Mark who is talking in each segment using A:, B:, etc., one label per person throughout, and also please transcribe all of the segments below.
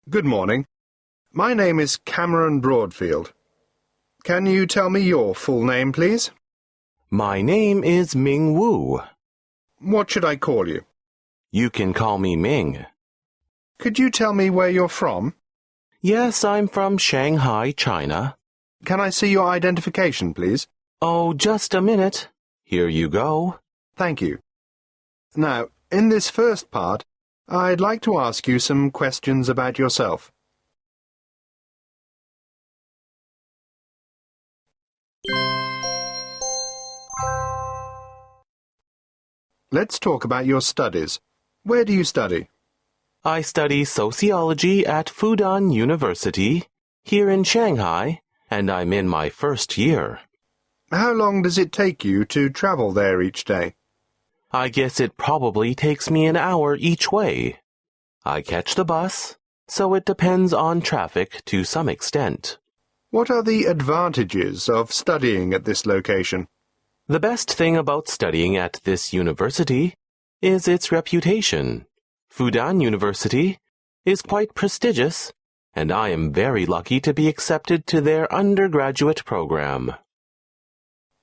A: Good morning. My name is Cameron Broadfield. Can you tell me your full name, please?
B: My name is Ming Wu.
A: What should I call you?
B: You can call me Ming.
A: Could you tell me where you're from?
B: Yes, I'm from Shanghai, China.
A: Can I see your identification, please?
B: Oh, just a minute. Here you go.
A: Thank you. Now, in this first part, I'd like to ask you some questions about yourself. Let's talk about your studies. Where do you study?
B: I study sociology at Fudan University, here in Shanghai, and I'm in my first year.
A: How long does it take you to travel there each day?
B: I guess it probably takes me an hour each way. I catch the bus, so it depends on traffic to some extent.
A: What are the advantages of studying at this location?
B: The best thing about studying at this university is its reputation. Fudan University is quite prestigious, and I am very lucky to be accepted to their undergraduate program.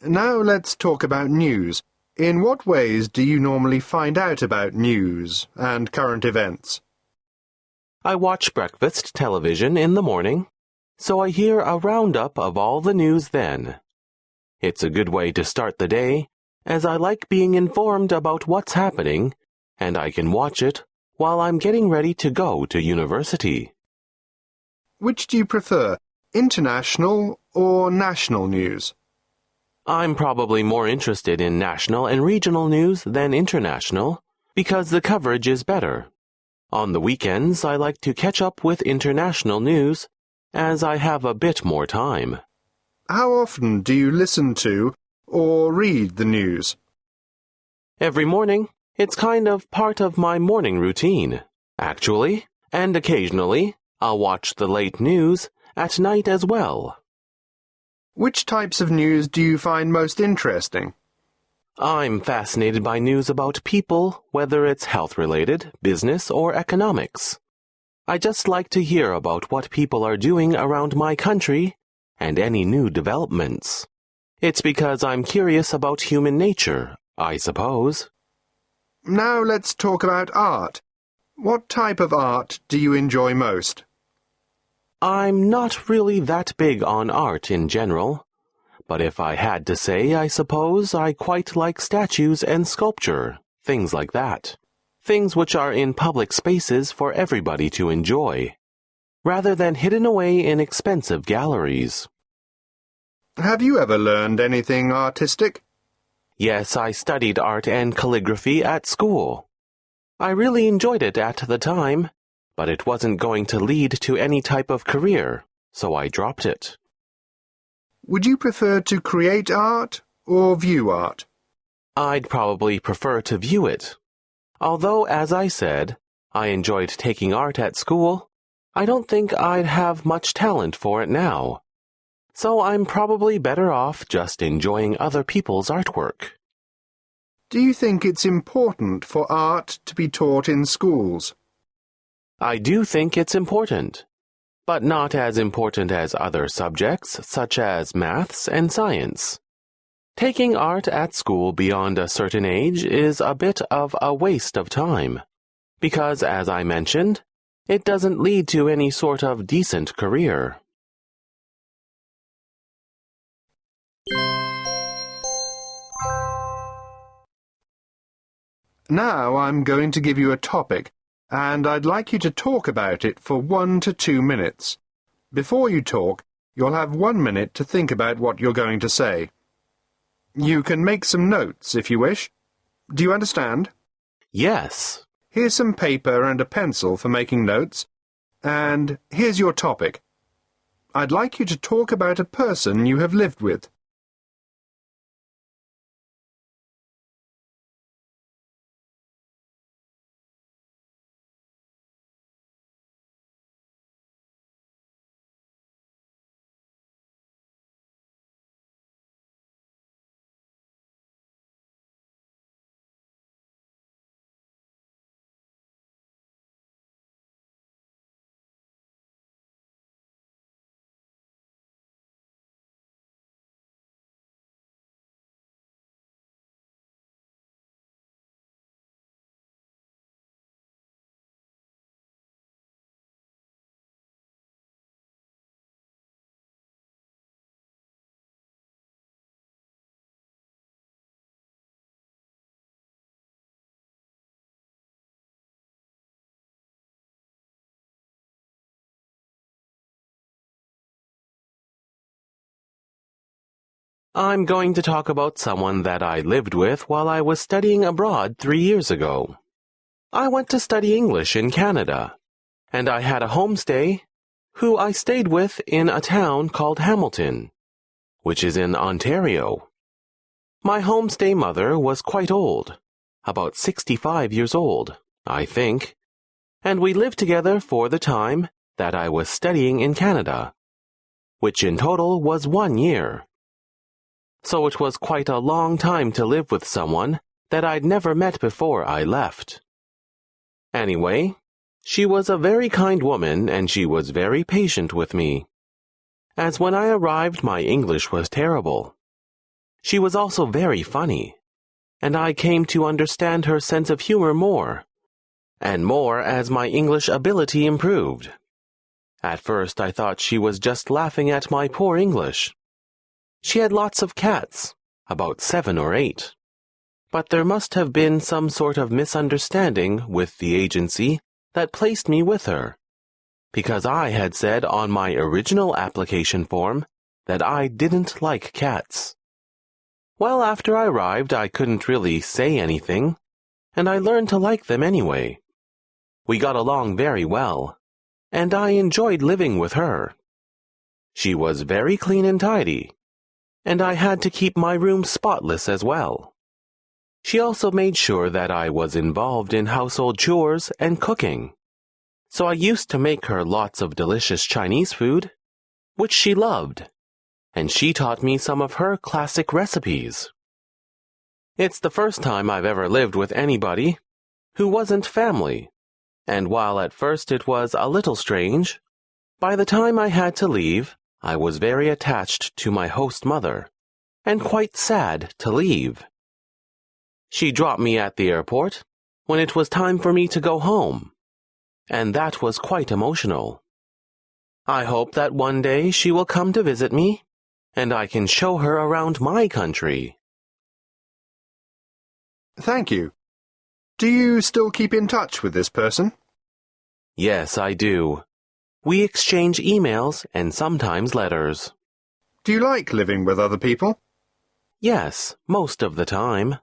A: Now let's talk about news. In what ways do you normally find out about news and current events?
B: I watch breakfast television in the morning, so I hear a roundup of all the news then. It's a good way to start the day, as I like being informed about what's happening, and I can watch it while I'm getting ready to go to university.
A: Which do you prefer, international or national news?
B: I'm probably more interested in national and regional news than international, because the coverage is better. On the weekends, I like to catch up with international news, as I have a bit more time.
A: How often do you listen to or read the news?
B: Every morning, it's kind of part of my morning routine, actually, and occasionally, I'll watch the late news at night as well.
A: Which types of news do you find most interesting?
B: I'm fascinated by news about people, whether it's health-related, business, or economics. I just like to hear about what people are doing around my country and any new developments. It's because I'm curious about human nature, I suppose.
A: Now let's talk about art. What type of art do you enjoy most?
B: I'm not really that big on art in general, but if I had to say, I suppose I quite like statues and sculpture, things like that. Things which are in public spaces for everybody to enjoy, rather than hidden away in expensive galleries.
A: Have you ever learned anything artistic?
B: Yes, I studied art and calligraphy at school. I really enjoyed it at the time, but it wasn't going to lead to any type of career, so I dropped it.
A: Would you prefer to create art or view art?
B: I'd probably prefer to view it. Although, as I said, I enjoyed taking art at school, I don't think I'd have much talent for it now. So I'm probably better off just enjoying other people's artwork.
A: Do you think it's important for art to be taught in schools?
B: I do think it's important, but not as important as other subjects such as maths and science. Taking art at school beyond a certain age is a bit of a waste of time, because, as I mentioned, it doesn't lead to any sort of decent career.
A: Now I'm going to give you a topic, and I'd like you to talk about it for 1 to 2 minutes. Before you talk, you'll have 1 minute to think about what you're going to say. You can make some notes if you wish. Do you understand?
B: Yes.
A: Here's some paper and a pencil for making notes, and here's your topic. I'd like you to talk about a person you have lived with.
B: I'm going to talk about someone that I lived with while I was studying abroad 3 years ago. I went to study English in Canada, and I had a homestay who I stayed with in a town called Hamilton, which is in Ontario. My homestay mother was quite old, about 65 years old, I think, and we lived together for the time that I was studying in Canada, which in total was 1 year. So it was quite a long time to live with someone that I'd never met before I left. Anyway, she was a very kind woman and she was very patient with me, as when I arrived my English was terrible. She was also very funny, and I came to understand her sense of humor more, and more as my English ability improved. At first I thought she was just laughing at my poor English. She had lots of cats, about 7 or 8. But there must have been some sort of misunderstanding with the agency that placed me with her, because I had said on my original application form that I didn't like cats. Well, after I arrived, I couldn't really say anything, and I learned to like them anyway. We got along very well, and I enjoyed living with her. She was very clean and tidy, and I had to keep my room spotless as well. She also made sure that I was involved in household chores and cooking. So I used to make her lots of delicious Chinese food, which she loved, and she taught me some of her classic recipes. It's the first time I've ever lived with anybody who wasn't family, and while at first it was a little strange, by the time I had to leave, I was very attached to my host mother, and quite sad to leave. She dropped me at the airport when it was time for me to go home, and that was quite emotional. I hope that one day she will come to visit me, and I can show her around my country.
A: Thank you. Do you still keep in touch with this person?
B: Yes, I do. We exchange emails and sometimes letters.
A: Do you like living with other people?
B: Yes, most of the time.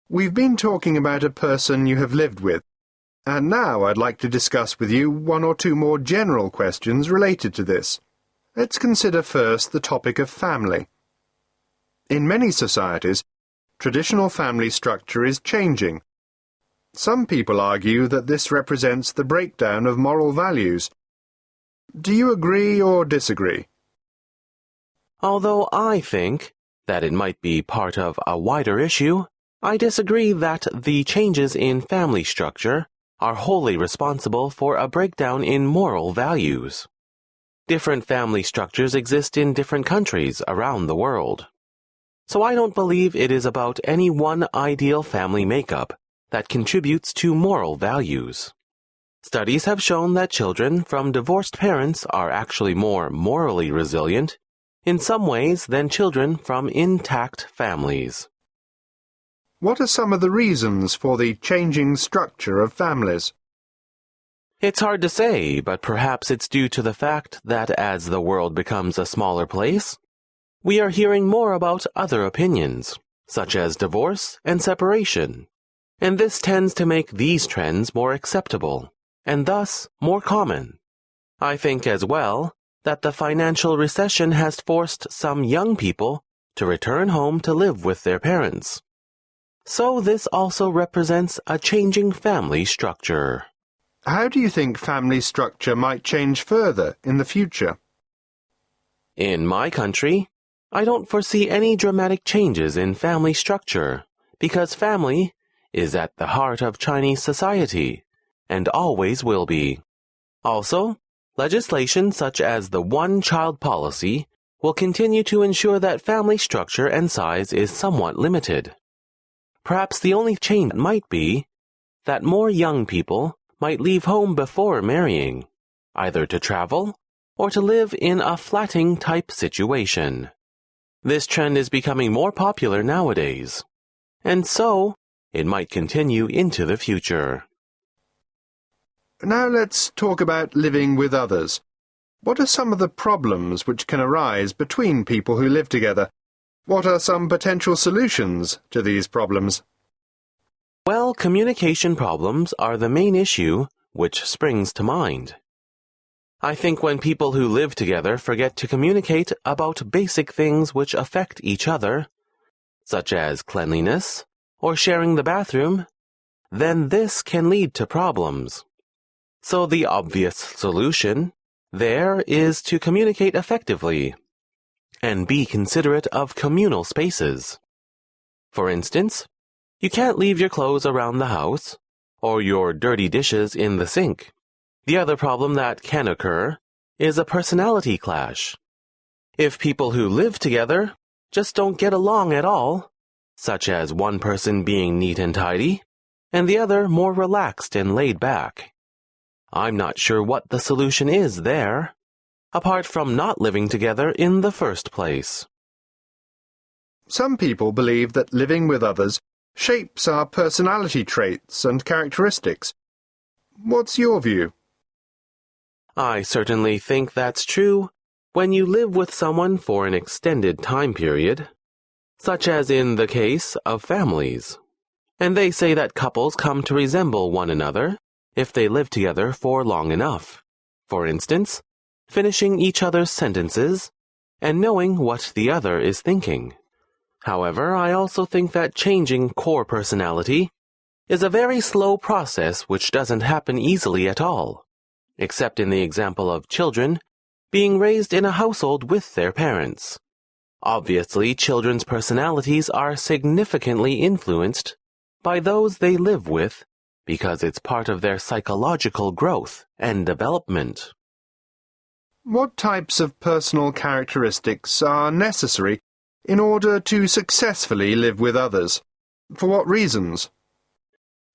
A: We've been talking about a person you have lived with, and now I'd like to discuss with you 1 or 2 more general questions related to this. Let's consider first the topic of family. In many societies, traditional family structure is changing. Some people argue that this represents the breakdown of moral values. Do you agree or disagree?
B: Although I think that it might be part of a wider issue, I disagree that the changes in family structure are wholly responsible for a breakdown in moral values. Different family structures exist in different countries around the world. So I don't believe it is about any one ideal family makeup that contributes to moral values. Studies have shown that children from divorced parents are actually more morally resilient in some ways than children from intact families.
A: What are some of the reasons for the changing structure of families?
B: It's hard to say, but perhaps it's due to the fact that as the world becomes a smaller place, we are hearing more about other opinions, such as divorce and separation, and this tends to make these trends more acceptable, and thus more common. I think as well that the financial recession has forced some young people to return home to live with their parents. So this also represents a changing family structure.
A: How do you think family structure might change further in the future?
B: In my country, I don't foresee any dramatic changes in family structure because family is at the heart of Chinese society and always will be. Also, legislation such as the one-child policy will continue to ensure that family structure and size is somewhat limited. Perhaps the only change might be that more young people might leave home before marrying, either to travel or to live in a flatting-type situation. This trend is becoming more popular nowadays, and so it might continue into the future.
A: Now let's talk about living with others. What are some of the problems which can arise between people who live together? What are some potential solutions to these problems?
B: Well, communication problems are the main issue which springs to mind. I think when people who live together forget to communicate about basic things which affect each other, such as cleanliness or sharing the bathroom, then this can lead to problems. So the obvious solution there is to communicate effectively and be considerate of communal spaces. For instance, you can't leave your clothes around the house or your dirty dishes in the sink. The other problem that can occur is a personality clash. If people who live together just don't get along at all, such as one person being neat and tidy and the other more relaxed and laid back, I'm not sure what the solution is there, apart from not living together in the first place.
A: Some people believe that living with others shapes our personality traits and characteristics. What's your view?
B: I certainly think that's true when you live with someone for an extended time period, such as in the case of families. And they say that couples come to resemble one another if they live together for long enough. For instance, finishing each other's sentences and knowing what the other is thinking. However, I also think that changing core personality is a very slow process which doesn't happen easily at all, except in the example of children being raised in a household with their parents. Obviously, children's personalities are significantly influenced by those they live with because it's part of their psychological growth and development.
A: What types of personal characteristics are necessary in order to successfully live with others? For what reasons?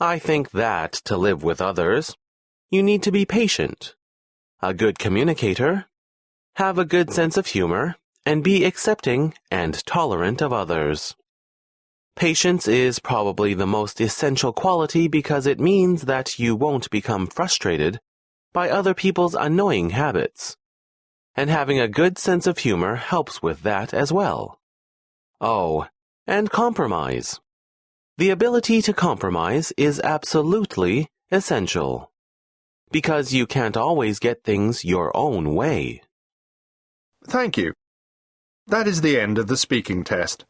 B: I think that to live with others, you need to be patient, a good communicator, have a good sense of humor, and be accepting and tolerant of others. Patience is probably the most essential quality because it means that you won't become frustrated by other people's annoying habits. And having a good sense of humor helps with that as well. Oh, and compromise. The ability to compromise is absolutely essential, because you can't always get things your own way.
A: Thank you. That is the end of the speaking test.